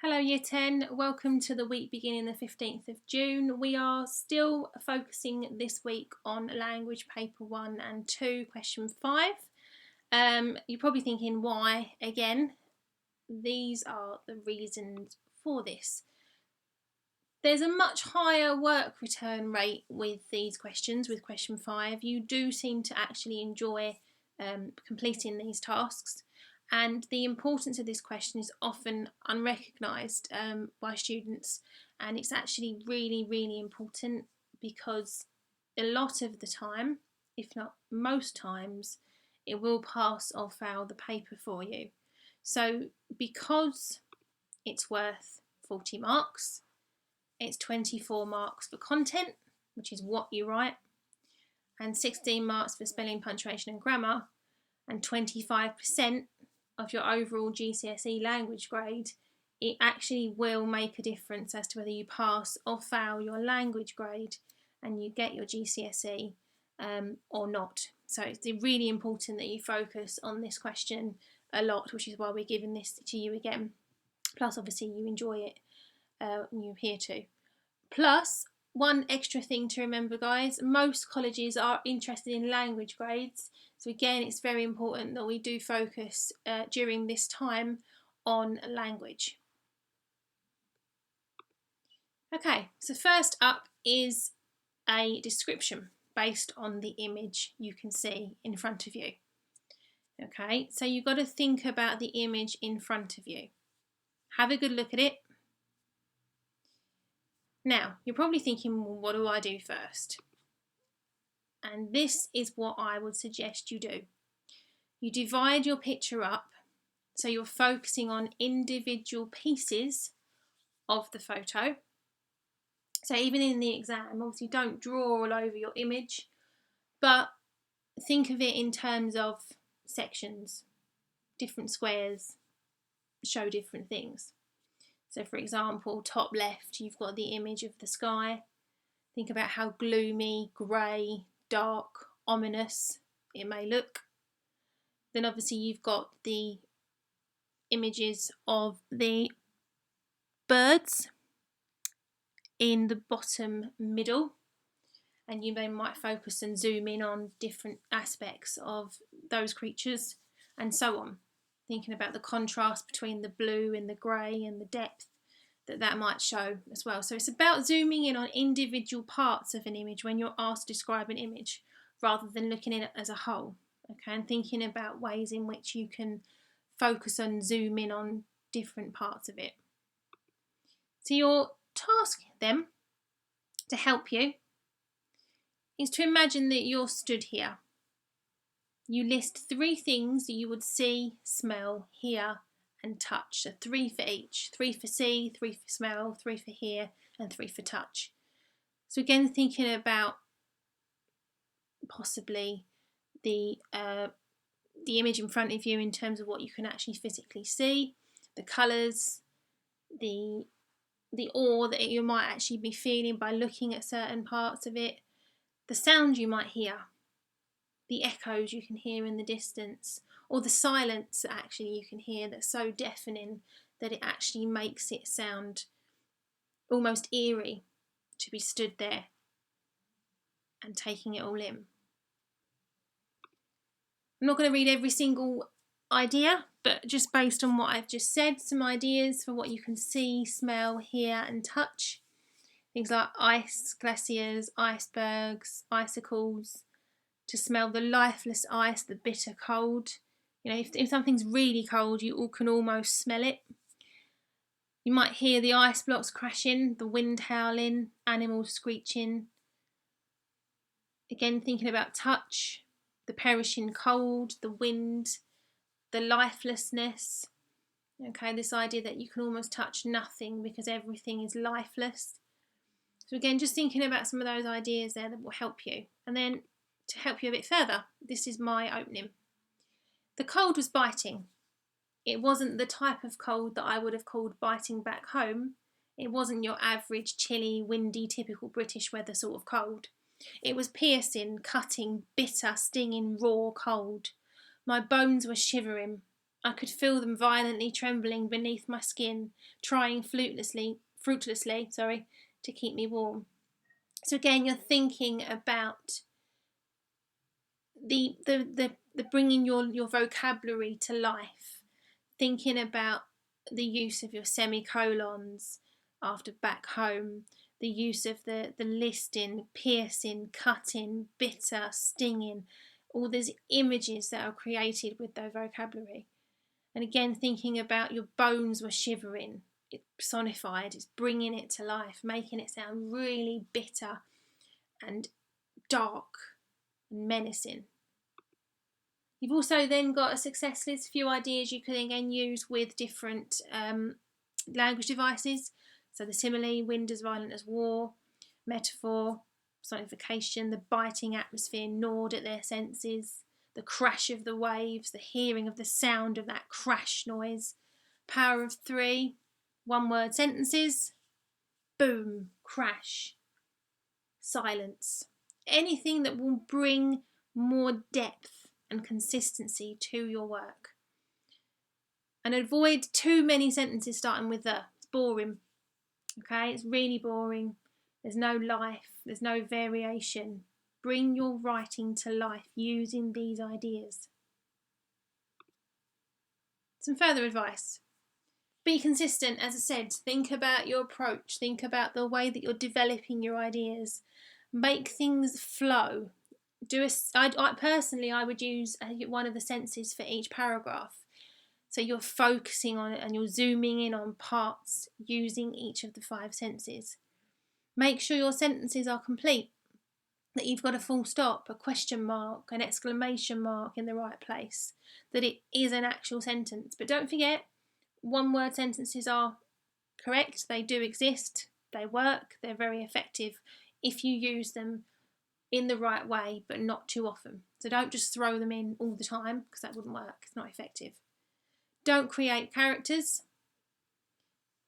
Hello Year 10, welcome to the week beginning the 15th of June. We are still focusing this week on language paper 1 and 2, question 5. You're probably thinking why again? These are the reasons for this. There's a much higher work return rate with these questions, with question 5. You do seem to actually enjoy completing these tasks. And the importance of this question is often unrecognised by students, and it's actually really, really important because a lot of the time, if not most times, it will pass or fail the paper for you. So because it's worth 40 marks, it's 24 marks for content, which is what you write, and 16 marks for spelling, punctuation and grammar, and 25% of your overall GCSE language grade. It actually will make a difference as to whether you pass or fail your language grade and you get your GCSE or not. So it's really important that you focus on this question a lot, which is why we're giving this to you again. Plus, obviously, you enjoy it and you appear to. Plus, one extra thing to remember, guys, most colleges are interested in language grades. So again, it's very important that we do focus during this time on language. Okay, so first up is a description based on the image you can see in front of you. Okay, so you've got to think about the image in front of you. Have a good look at it. Now, you're probably thinking, well, what do I do first? And this is what I would suggest you do. You divide your picture up so you're focusing on individual pieces of the photo. So even in the exam, obviously don't draw all over your image, but think of it in terms of sections. Different squares show different things. So for example, top left, you've got the image of the sky. Think about how gloomy, grey, dark, ominous it may look. Then obviously you've got the images of the birds in the bottom middle, and you then might focus and zoom in on different aspects of those creatures and so on, thinking about the contrast between the blue and the grey and the depth that might show as well. So it's about zooming in on individual parts of an image when you're asked to describe an image rather than looking at it as a whole, okay, and thinking about ways in which you can focus and zoom in on different parts of it. So your task then, to help you, is to imagine that you're stood here. You list 3 things that you would see, smell, hear and touch. So 3 for each. 3 for see, 3 for smell, 3 for hear and 3 for touch. So again, thinking about possibly the image in front of you in terms of what you can actually physically see, the colours, the awe that you might actually be feeling by looking at certain parts of it, the sound you might hear, the echoes you can hear in the distance, or the silence that actually you can hear that's so deafening that it actually makes it sound almost eerie to be stood there and taking it all in. I'm not going to read every single idea, but just based on what I've just said, some ideas for what you can see, smell, hear and touch. Things like ice, glaciers, icebergs, icicles, to smell the lifeless ice, the bitter cold. You know, if something's really cold, you can almost smell it. You might hear the ice blocks crashing, the wind howling, animals screeching. Again, thinking about touch, the perishing cold, the wind, the lifelessness. Okay, this idea that you can almost touch nothing because everything is lifeless. So again, just thinking about some of those ideas there that will help you. And then to help you a bit further, this is my opening. The cold was biting. It wasn't the type of cold that I would have called biting back home. It wasn't your average chilly, windy, typical British weather sort of cold. It was piercing, cutting, bitter, stinging, raw cold. My bones were shivering. I could feel them violently trembling beneath my skin, trying fruitlessly, to keep me warm. So again, you're thinking about the bringing your vocabulary to life, thinking about the use of your semicolons after back home, the use of the listing, piercing, cutting, bitter, stinging, all these images that are created with their vocabulary. And again, thinking about your bones were shivering, it personified, it's bringing it to life, making it sound really bitter and dark and menacing. You've also then got a success list, a few ideas you can again use with different language devices. So the simile, wind as violent as war, metaphor, personification, the biting atmosphere gnawed at their senses, the crash of the waves, the hearing of the sound of that crash noise, power of three, one word sentences, boom, crash, silence. Anything that will bring more depth and consistency to your work. And avoid too many sentences starting with the. It's boring. Okay, it's really boring. There's no life, there's no variation. Bring your writing to life using these ideas. Some further advice. Be consistent, as I said. Think about your approach. Think about the way that you're developing your ideas. Make things flow. I would use one of the senses for each paragraph. So you're focusing on it and you're zooming in on parts using each of the 5 senses. Make sure your sentences are complete, that you've got a full stop, a question mark, an exclamation mark in the right place, that it is an actual sentence. But don't forget, one word sentences are correct, they do exist, they work, they're very effective if you use them in the right way, but not too often. So don't just throw them in all the time, because that wouldn't work, it's not effective. Don't create characters.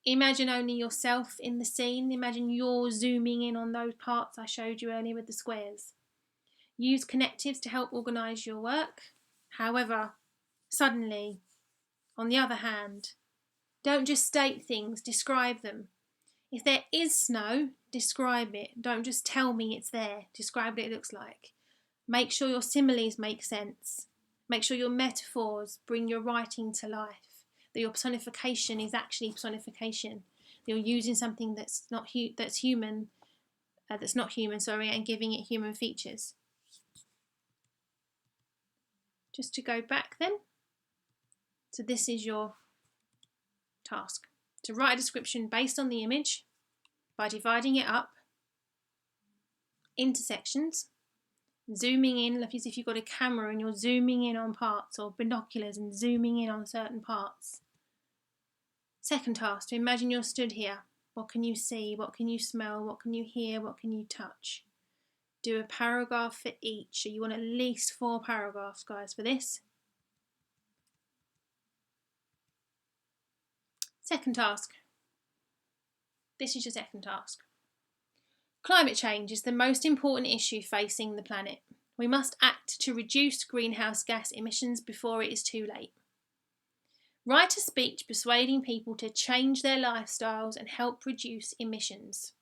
Imagine only yourself in the scene. Imagine you're zooming in on those parts I showed you earlier with the squares. Use connectives to help organise your work. However, suddenly, on the other hand, don't just state things, describe them. If there is snow, describe it. Don't just tell me it's there. Describe what it looks like. Make sure your similes make sense. Make sure your metaphors bring your writing to life. That your personification is actually personification. That you're using something that's not human, and giving it human features. Just to go back then. So this is your task. To write a description based on the image by dividing it up into sections, zooming in, as if you've got a camera and you're zooming in on parts, or binoculars and zooming in on certain parts. Second task, to imagine you're stood here. What can you see? What can you smell? What can you hear? What can you touch? Do a paragraph for each. So you want at least 4 paragraphs, guys, for this. Second task. This is your second task. Climate change is the most important issue facing the planet. We must act to reduce greenhouse gas emissions before it is too late. Write a speech persuading people to change their lifestyles and help reduce emissions.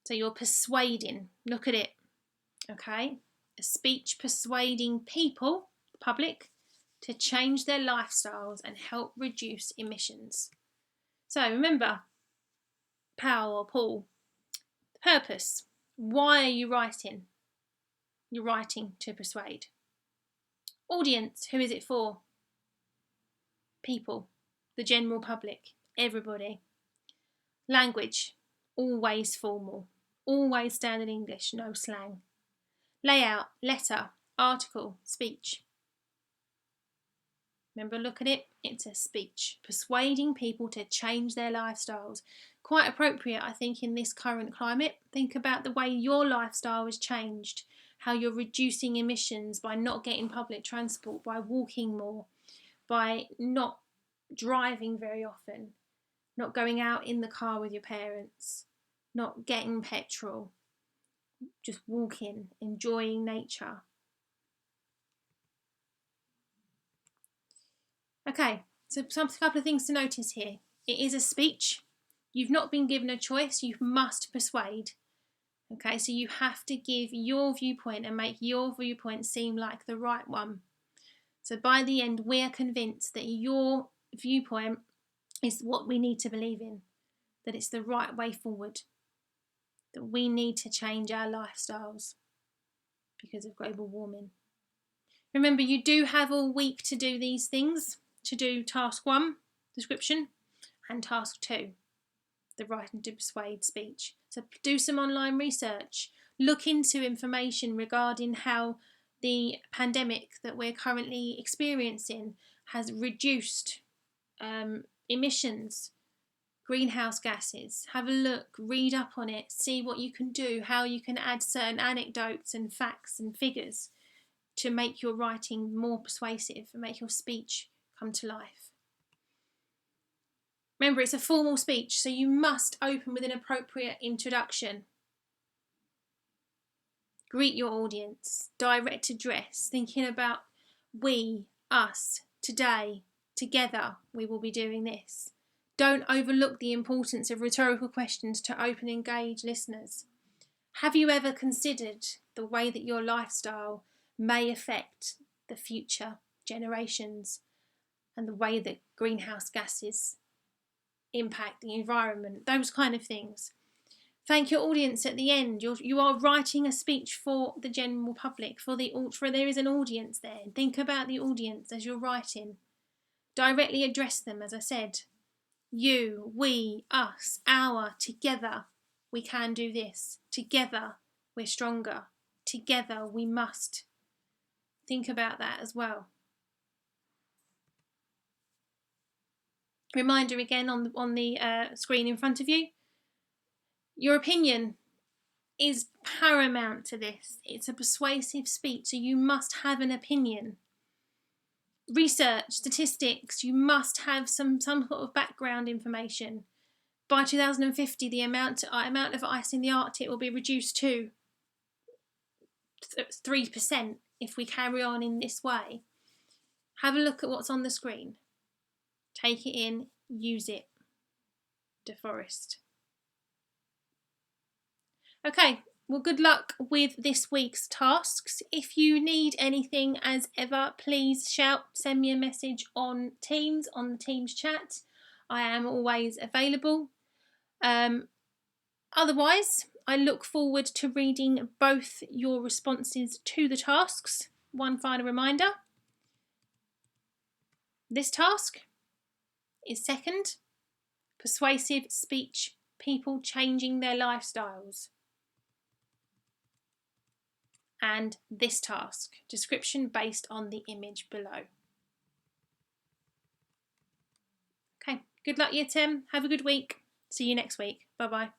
So you're persuading, look at it, okay? A speech persuading people, the public, to change their lifestyles and help reduce emissions. So remember, Paul or Paul, the purpose. Why are you writing? You're writing to persuade. Audience, who is it for? People, the general public, everybody. Language, always formal, always standard English, no slang. Layout, letter, article, speech. Remember, look at it, it's a speech. Persuading people to change their lifestyles. Quite appropriate, I think, in this current climate. Think about the way your lifestyle has changed, how you're reducing emissions by not getting public transport, by walking more, by not driving very often, not going out in the car with your parents, not getting petrol, just walking, enjoying nature. Okay, so a couple of things to notice here. It is a speech. You've not been given a choice. You must persuade. Okay, so you have to give your viewpoint and make your viewpoint seem like the right one. So by the end, we're convinced that your viewpoint is what we need to believe in, that it's the right way forward, that we need to change our lifestyles because of global warming. Remember, you do have all week to do these things, to do task 1, description, and task 2, the write and to persuade speech. So do some online research, look into information regarding how the pandemic that we're currently experiencing has reduced emissions, greenhouse gases. Have a look, read up on it, see what you can do, how you can add certain anecdotes and facts and figures to make your writing more persuasive and make your speech come to life. Remember, it's a formal speech, so you must open with an appropriate introduction. Greet your audience, direct address, thinking about we, us, today, together we will be doing this. Don't overlook the importance of rhetorical questions to open and engage listeners. Have you ever considered the way that your lifestyle may affect the future generations and the way that greenhouse gases impact the environment? Those kind of things. Thank your audience at the end. You are writing a speech for the general public, for there is an audience there. Think about the audience as you're writing. Directly address them, as I said. You, we, us, our, together, we can do this. Together, we're stronger. Together, we must. Think about that as well. Reminder again on the screen in front of you. Your opinion is paramount to this. It's a persuasive speech, so you must have an opinion. Research, statistics, you must have some sort of background information. By 2050, the amount of ice in the Arctic will be reduced to 3% if we carry on in this way. Have a look at what's on the screen. Take it in, use it. DeForest. Okay, well, good luck with this week's tasks. If you need anything, as ever, please send me a message on Teams, on the Teams chat. I am always available. Otherwise, I look forward to reading both your responses to the tasks. One final reminder. This task is second, persuasive speech, people changing their lifestyles. And this task, description based on the image below. Okay, good luck, Year 10. Have a good week. See you next week. Bye-bye.